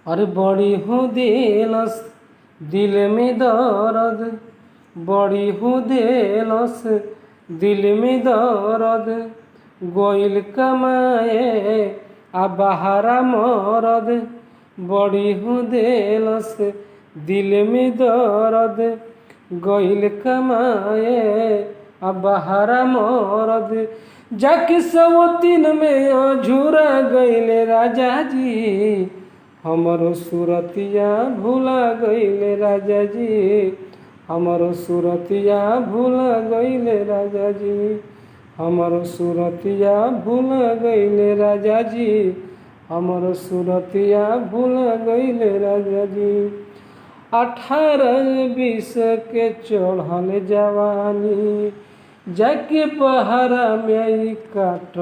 अरे बड़ी हो दिलस दिल में दर्द, बड़ी हो दिलस दिल में दर्द, गोइल कमाए आ बहारा मरद, बड़ी हो दिलस दिल में दर्द, गोइल कमाए आ बहारा मरद, जाके सवतीन में अझुरा गइले राजा जी, हमरो सुरतिया भूला गइले राजा जी, हमरो सुरतिया भूला गइले राजा जी, हमरो सुरतिया भूला गइले राजा जी, हमरो सुरतिया भूला गइले राजा जी। 18-20 के चढ़ल जवानी, जाके पहाड़ा में काट